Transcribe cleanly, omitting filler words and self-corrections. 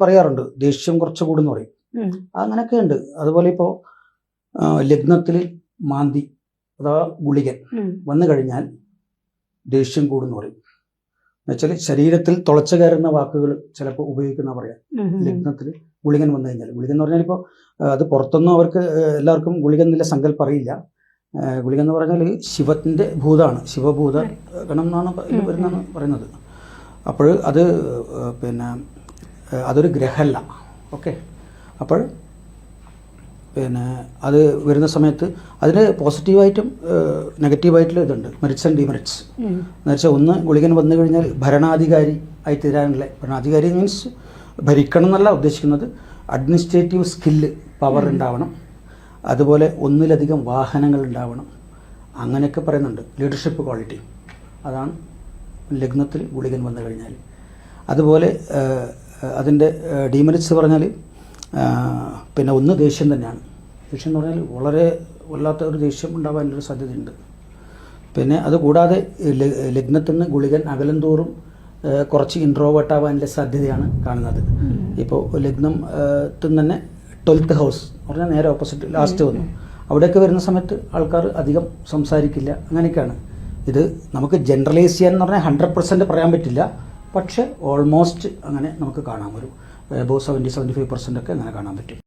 പറയാറുണ്ട് ദേഷ്യം കുറച്ച് കൂടുന്ന് പറയും. അങ്ങനെയൊക്കെ ഉണ്ട്. അതുപോലെ ഇപ്പോൾ ലഗ്നത്തിൽ മാന്തി അഥവാ ഗുളികൻ വന്നു കഴിഞ്ഞാൽ ദേഷ്യം കൂടുന്ന് പറയും. എന്നുവെച്ചാൽ ശരീരത്തിൽ തുളച്ചു കയറുന്ന വാക്കുകൾ ചിലപ്പോൾ ഉപയോഗിക്കുന്ന പറയാം. ലഗ്നത്തിൽ ഗുളികൻ വന്നു കഴിഞ്ഞാൽ, ഗുളികൻ എന്ന് പറഞ്ഞാൽ ഇപ്പോൾ അത് പുറത്തൊന്നും അവർക്ക് എല്ലാവർക്കും ഗുളികൻ എന്നുള്ള സങ്കല്പം അറിയില്ല. ഗുളികൻ എന്ന് പറഞ്ഞാൽ ശിവത്തിൻ്റെ ഭൂതമാണ്, ശിവഭൂത ഗണം എന്നാണ് വരുന്നതാണ് പറയുന്നത്. അപ്പോൾ അത് പിന്നെ അതൊരു ഗ്രഹമല്ല. ഓക്കെ, അപ്പോൾ പിന്നെ അത് വരുന്ന സമയത്ത് അതിന് പോസിറ്റീവായിട്ടും നെഗറ്റീവായിട്ടുള്ള ഇതുണ്ട്, മെറിറ്റ്സ് ആൻഡ് ഡിമെറിറ്റ്സ്. എന്ന് വെച്ചാൽ ഒന്ന്, ഗുളികൻ വന്നു കഴിഞ്ഞാൽ ഭരണാധികാരി ആയി തീരാനുള്ള, ഭരണാധികാരി മീൻസ് ഭരിക്കണം എന്നല്ല ഉദ്ദേശിക്കുന്നത്, അഡ്മിനിസ്ട്രേറ്റീവ് സ്കില്ല് പവർ ഉണ്ടാവണം, അതുപോലെ ഒന്നിലധികം വാഹനങ്ങൾ ഉണ്ടാവണം, അങ്ങനെയൊക്കെ പറയുന്നുണ്ട്. ലീഡർഷിപ്പ് ക്വാളിറ്റി, അതാണ് ലഗ്നത്തിൽ ഗുളികൻ വന്നു കഴിഞ്ഞാൽ. അതുപോലെ അതിൻ്റെ ഡിമെറിറ്റ്സ് പറഞ്ഞാൽ പിന്നെ ഒന്ന് ദേഷ്യം തന്നെയാണ്. ദേഷ്യം എന്ന് പറഞ്ഞാൽ വളരെ വല്ലാത്ത ഒരു ദേഷ്യം ഉണ്ടാകാനൊരു സാധ്യതയുണ്ട്. പിന്നെ അതുകൂടാതെ ലഗ്നത്തിൽ നിന്ന് ഗുളികൻ അകലം തോറും കുറച്ച് ഇൻട്രോവേർട്ട് ആവാനുള്ള സാധ്യതയാണ് കാണുന്നത്. ഇപ്പോൾ ലഗ്നത്തിൽ തന്നെ 12th ഹൗസ് എന്ന് പറഞ്ഞാൽ നേരെ ഓപ്പോസിറ്റ് ലാസ്റ്റ് വന്നു, അവിടെയൊക്കെ വരുന്ന സമയത്ത് ആൾക്കാർ അധികം സംസാരിക്കില്ല, അങ്ങനെയൊക്കെയാണ്. ഇത് നമുക്ക് ജനറലൈസ് ചെയ്യാൻ എന്ന് പറഞ്ഞാൽ 100% പറയാൻ പറ്റില്ല, പക്ഷേ ഓൾമോസ്റ്റ് അങ്ങനെ നമുക്ക് കാണാം. ഒരു എബോവ് 70-75% ഒക്കെ അങ്ങനെ കാണാൻ പറ്റും.